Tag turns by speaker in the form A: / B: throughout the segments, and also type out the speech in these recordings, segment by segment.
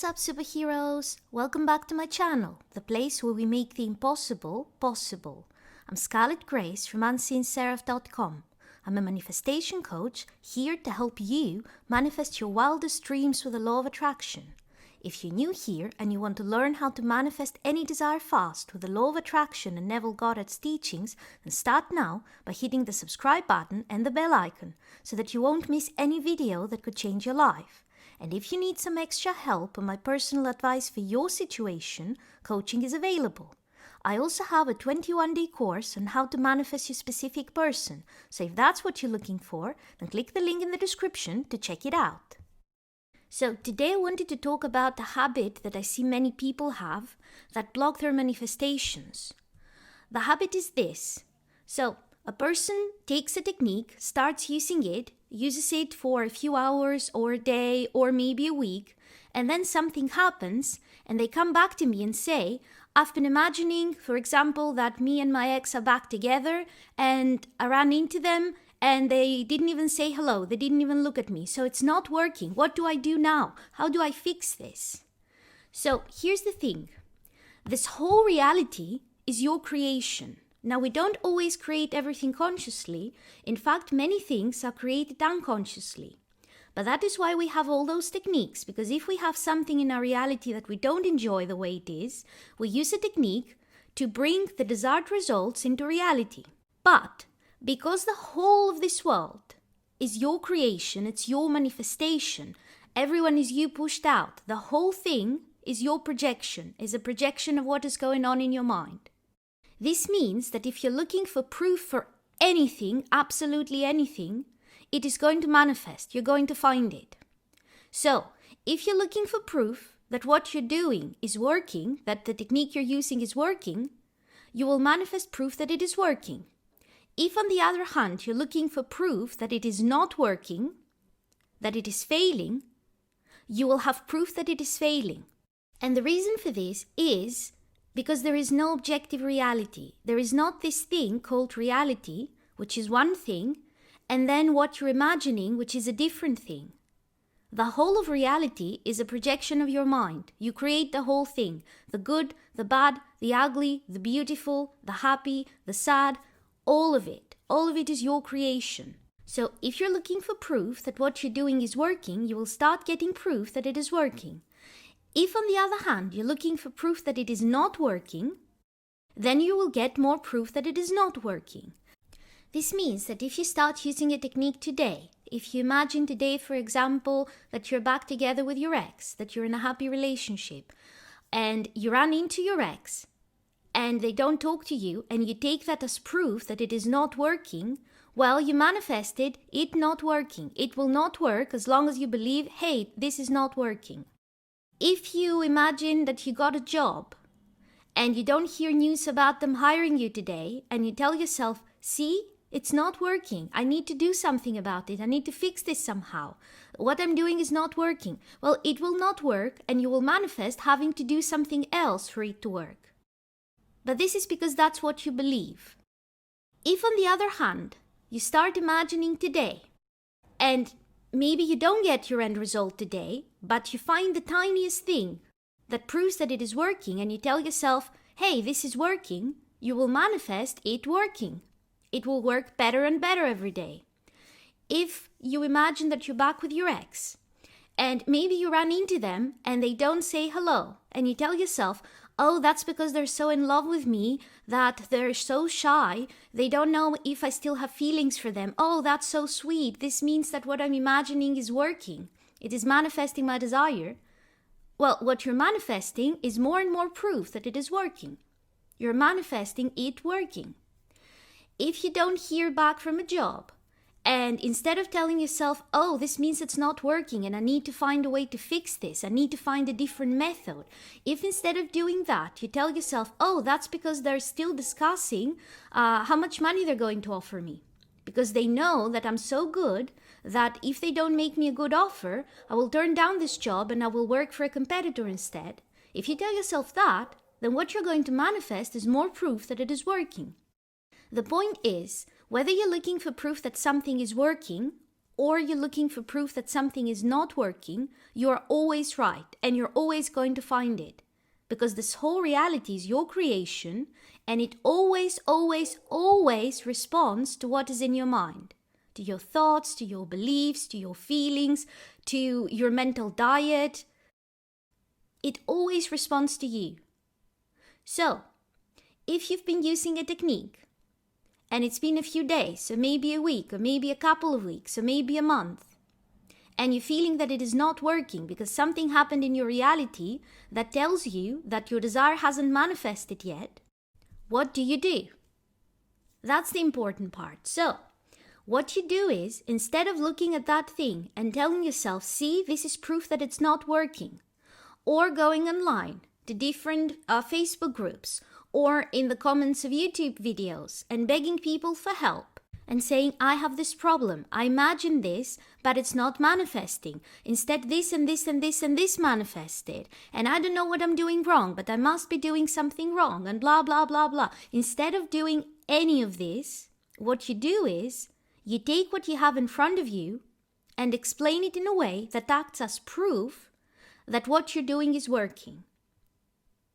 A: What's up, superheroes? Welcome back to my channel, the place where we make the impossible possible. I'm Scarlet Grace from unseenseraph.com. I'm a manifestation coach here to help you manifest your wildest dreams with the law of attraction. If you're new here and you want to learn how to manifest any desire fast with the law of attraction and Neville Goddard's teachings, then start now by hitting the subscribe button and the bell icon so that you won't miss any video that could change your life. And if you need some extra help or my personal advice for your situation, coaching is available. I also have a 21-day course on how to manifest your specific person. So if that's what you're looking for, then click the link in the description to check it out. So today I wanted to talk about the habit that I see many people have that block their manifestations. The habit is this. So a person takes a technique, starts using it, uses it for a few hours or a day or maybe a week, and then something happens and they come back to me and say, I've been imagining, for example, that me and my ex are back together and I ran into them and they didn't even say hello, they didn't even look at me, so it's not working. What do I do now? How do I fix this? So here's the thing. This whole reality is your creation. Now, we don't always create everything consciously. In fact, many things are created unconsciously. But that is why we have all those techniques, because if we have something in our reality that we don't enjoy the way it is, we use a technique to bring the desired results into reality. But because the whole of this world is your creation, it's your manifestation, everyone is you pushed out, the whole thing is your projection, is a projection of what is going on in your mind. This means that if you're looking for proof for anything, absolutely anything, it is going to manifest. You're going to find it. So, if you're looking for proof that what you're doing is working, that the technique you're using is working, you will manifest proof that it is working. If, on the other hand, you're looking for proof that it is not working, that it is failing, you will have proof that it is failing. And the reason for this is because there is no objective reality. There is not this thing called reality, which is one thing, and then what you're imagining, which is a different thing. The whole of reality is a projection of your mind. You create the whole thing. The good, the bad, the ugly, the beautiful, the happy, the sad, all of it. All of it is your creation. So if you're looking for proof that what you're doing is working, you will start getting proof that it is working. If, on the other hand, you're looking for proof that it is not working, then you will get more proof that it is not working. This means that if you start using a technique today, if you imagine today, for example, that you're back together with your ex, that you're in a happy relationship, and you run into your ex, and they don't talk to you, and you take that as proof that it is not working, well, you manifested it not working. It will not work as long as you believe, hey, this is not working. If you imagine that you got a job and you don't hear news about them hiring you today and you tell yourself, see, it's not working. I need to do something about it. I need to fix this somehow. What I'm doing is not working. Well, it will not work and you will manifest having to do something else for it to work. But this is because that's what you believe. If, on the other hand, you start imagining today and maybe you don't get your end result today, but you find the tiniest thing that proves that it is working and you tell yourself, hey, this is working, you will manifest it working. It will work better and better every day. If you imagine that you're back with your ex and maybe you run into them and they don't say hello and you tell yourself, oh, that's because they're so in love with me that they're so shy. They don't know if I still have feelings for them. Oh, that's so sweet. This means that what I'm imagining is working. It is manifesting my desire. Well, what you're manifesting is more and more proof that it is working. You're manifesting it working. If you don't hear back from a job, and instead of telling yourself, oh, this means it's not working and I need to find a way to fix this, I need to find a different method. If instead of doing that, you tell yourself, oh, that's because they're still discussing how much money they're going to offer me. Because they know that I'm so good that if they don't make me a good offer, I will turn down this job and I will work for a competitor instead. If you tell yourself that, then what you're going to manifest is more proof that it is working. The point is, whether you're looking for proof that something is working or you're looking for proof that something is not working, you're always right and you're always going to find it. Because this whole reality is your creation and it always, always, always responds to what is in your mind. To your thoughts, to your beliefs, to your feelings, to your mental diet. It always responds to you. So, if you've been using a technique and it's been a few days, or maybe a week, or maybe a couple of weeks, or maybe a month, and you're feeling that it is not working because something happened in your reality that tells you that your desire hasn't manifested yet, what do? That's the important part. So, what you do is, instead of looking at that thing and telling yourself, see, this is proof that it's not working, or going online to different Facebook groups, or in the comments of YouTube videos and begging people for help and saying, I have this problem, I imagine this, but it's not manifesting. Instead, this and this and this and this manifested. And I don't know what I'm doing wrong, but I must be doing something wrong and blah, blah, blah, blah. Instead of doing any of this, what you do is you take what you have in front of you and explain it in a way that acts as proof that what you're doing is working.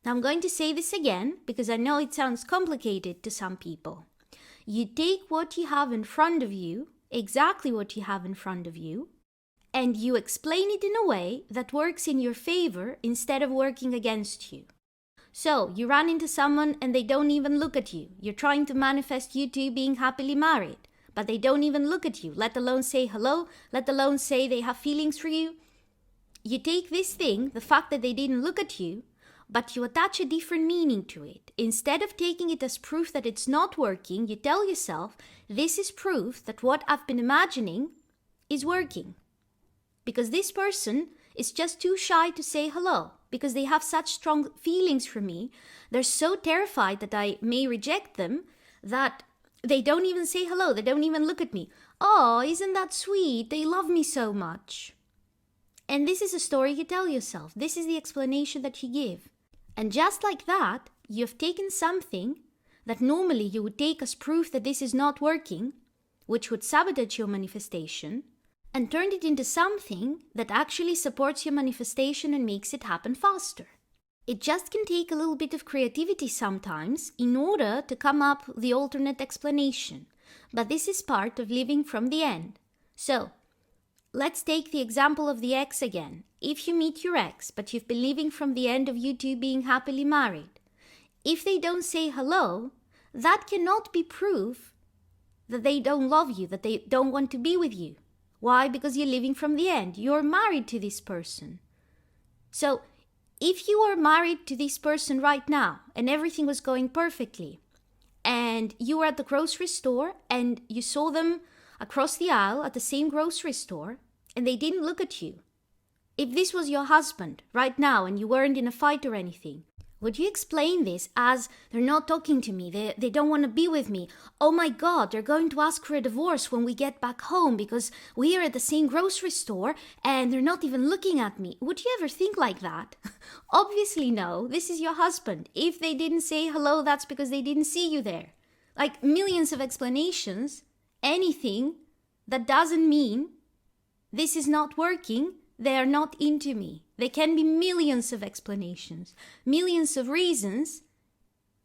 A: Now, I'm going to say this again because I know it sounds complicated to some people. You take what you have in front of you, exactly what you have in front of you, and you explain it in a way that works in your favor instead of working against you. So, you run into someone and they don't even look at you. You're trying to manifest you two being happily married, but they don't even look at you, let alone say hello, let alone say they have feelings for you. You take this thing, the fact that they didn't look at you, but you attach a different meaning to it. Instead of taking it as proof that it's not working, you tell yourself, this is proof that what I've been imagining is working. Because this person is just too shy to say hello, because they have such strong feelings for me. They're so terrified that I may reject them that they don't even say hello, they don't even look at me. Oh, isn't that sweet? They love me so much. And this is a story you tell yourself. This is the explanation that you give. And just like that, you've taken something that normally you would take as proof that this is not working, which would sabotage your manifestation, and turned it into something that actually supports your manifestation and makes it happen faster. It just can take a little bit of creativity sometimes in order to come up with the alternate explanation. But this is part of living from the end. So, let's take the example of the ex again. If you meet your ex, but you've been living from the end of you two being happily married, if they don't say hello, that cannot be proof that they don't love you, that they don't want to be with you. Why? Because you're living from the end. You're married to this person. So, if you are married to this person right now and everything was going perfectly, and you were at the grocery store and you saw them across the aisle at the same grocery store and they didn't look at you, if this was your husband right now and you weren't in a fight or anything, would you explain this as, they're not talking to me, they don't want to be with me, oh my God, they're going to ask for a divorce when we get back home because we are at the same grocery store and they're not even looking at me? Would you ever think like that? Obviously no, this is your husband. If they didn't say hello, that's because they didn't see you there. Like millions of explanations, anything that doesn't mean this is not working, they are not into me. There can be millions of explanations, millions of reasons,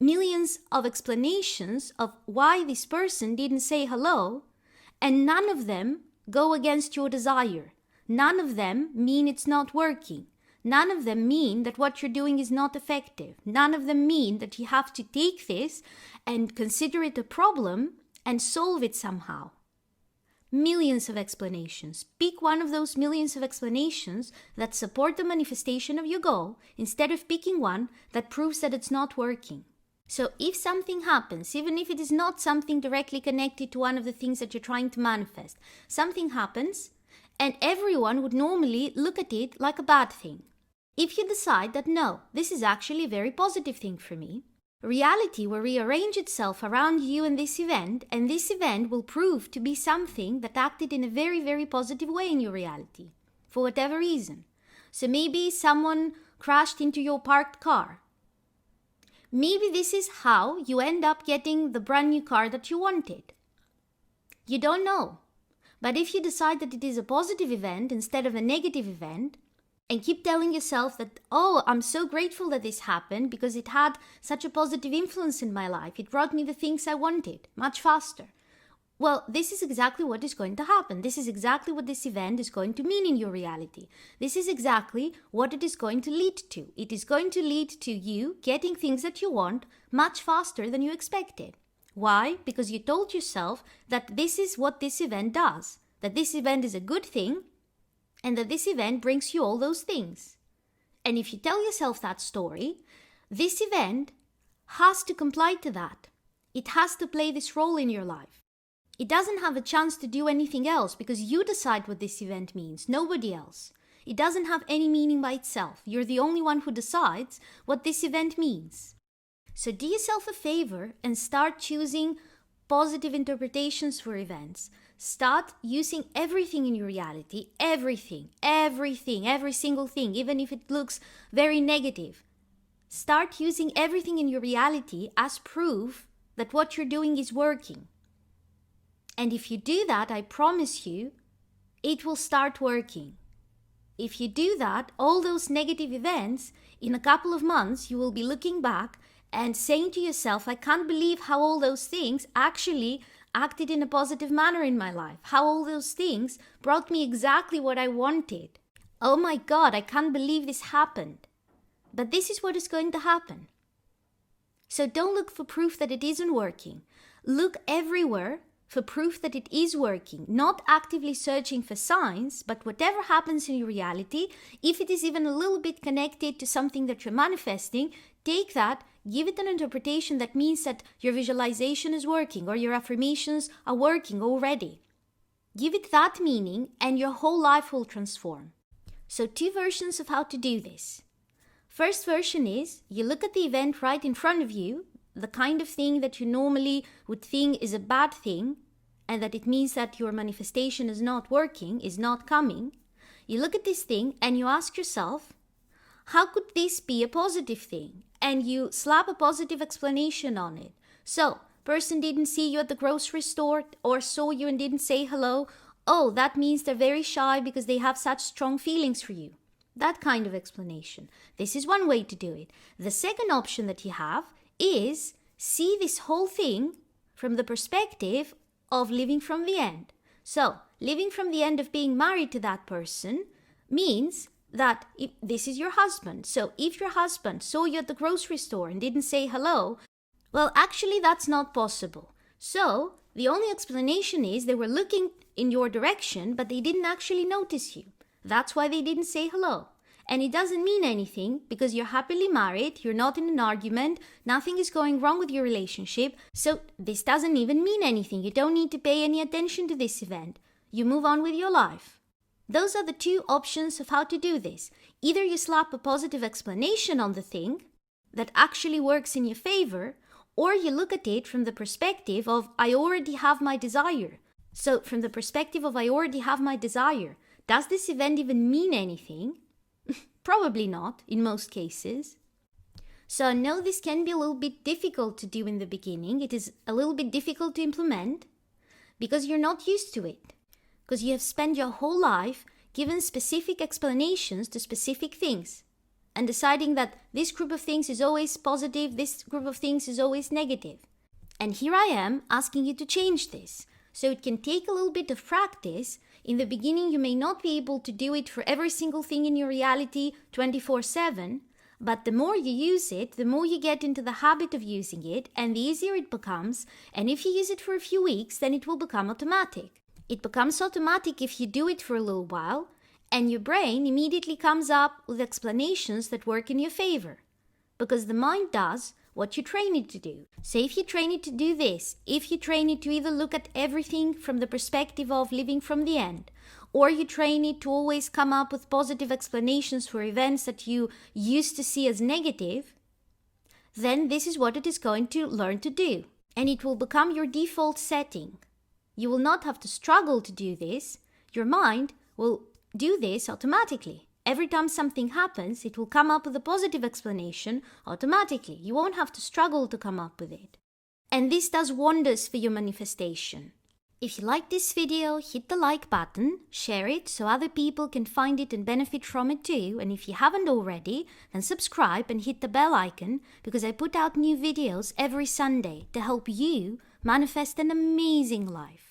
A: millions of explanations of why this person didn't say hello, and none of them go against your desire. None of them mean it's not working. None of them mean that what you're doing is not effective. None of them mean that you have to take this and consider it a problem and solve it somehow. Millions of explanations. Pick one of those millions of explanations that support the manifestation of your goal instead of picking one that proves that it's not working. So if something happens, even if it is not something directly connected to one of the things that you're trying to manifest, something happens and everyone would normally look at it like a bad thing. If you decide that no, this is actually a very positive thing for me, reality will rearrange itself around you and this event will prove to be something that acted in a very, very positive way in your reality, for whatever reason. So maybe someone crashed into your parked car. Maybe this is how you end up getting the brand new car that you wanted. You don't know. But if you decide that it is a positive event instead of a negative event, and keep telling yourself that, oh, I'm so grateful that this happened because it had such a positive influence in my life. It brought me the things I wanted much faster. Well, this is exactly what is going to happen. This is exactly what this event is going to mean in your reality. This is exactly what it is going to lead to. It is going to lead to you getting things that you want much faster than you expected. Why? Because you told yourself that this is what this event does, that this event is a good thing, and that this event brings you all those things. And if you tell yourself that story, this event has to comply to that. It has to play this role in your life. It doesn't have a chance to do anything else because you decide what this event means, nobody else. It doesn't have any meaning by itself. You're the only one who decides what this event means. So do yourself a favor and start choosing positive interpretations for events. Start using everything in your reality, every single thing, even if it looks very negative. Start using everything in your reality as proof that what you're doing is working. And if you do that, I promise you, it will start working. If you do that, all those negative events, in a couple of months, you will be looking back and saying to yourself, I can't believe how all those things actually acted in a positive manner in my life, how all those things brought me exactly what I wanted. Oh my God, I can't believe this happened. But this is what is going to happen. So don't look for proof that it isn't working. Look everywhere for proof that it is working, not actively searching for signs, but whatever happens in your reality, if it is even a little bit connected to something that you're manifesting, take that, give it an interpretation that means that your visualization is working or your affirmations are working already. Give it that meaning and your whole life will transform. So 2 versions of how to do this. First version is you look at the event right in front of you, the kind of thing that you normally would think is a bad thing, and that it means that your manifestation is not working, is not coming. You look at this thing and you ask yourself, how could this be a positive thing? And you slap a positive explanation on it. So, person didn't see you at the grocery store or saw you and didn't say hello. Oh, that means they're very shy because they have such strong feelings for you. That kind of explanation. This is one way to do it. The second option that you have is see this whole thing from the perspective of living from the end. So, living from the end of being married to that person means that if this is your husband. So, if your husband saw you at the grocery store and didn't say hello, well, actually that's not possible. So, the only explanation is they were looking in your direction, but they didn't actually notice you. That's why they didn't say hello. And it doesn't mean anything because you're happily married, you're not in an argument, nothing is going wrong with your relationship. So this doesn't even mean anything. You don't need to pay any attention to this event. You move on with your life. Those are the 2 options of how to do this. Either you slap a positive explanation on the thing that actually works in your favor, or you look at it from the perspective of I already have my desire. So from the perspective of I already have my desire, does this event even mean anything? Probably not, in most cases. So I know this can be a little bit difficult to do in the beginning. It is a little bit difficult to implement because you're not used to it. Because you have spent your whole life given specific explanations to specific things and deciding that this group of things is always positive, this group of things is always negative. And here I am asking you to change this. So it can take a little bit of practice. In the beginning, you may not be able to do it for every single thing in your reality 24/7, but the more you use it, the more you get into the habit of using it, and the easier it becomes. And if you use it for a few weeks, then it will become automatic. It becomes automatic if you do it for a little while, and your brain immediately comes up with explanations that work in your favor, because the mind does what you train it to do. So if you train it to do this, if you train it to either look at everything from the perspective of living from the end, or you train it to always come up with positive explanations for events that you used to see as negative, then this is what it is going to learn to do. And it will become your default setting. You will not have to struggle to do this. Your mind will do this automatically. Every time something happens, it will come up with a positive explanation automatically. You won't have to struggle to come up with it. And this does wonders for your manifestation. If you like this video, hit the like button, share it so other people can find it and benefit from it too. And if you haven't already, then subscribe and hit the bell icon because I put out new videos every Sunday to help you manifest an amazing life.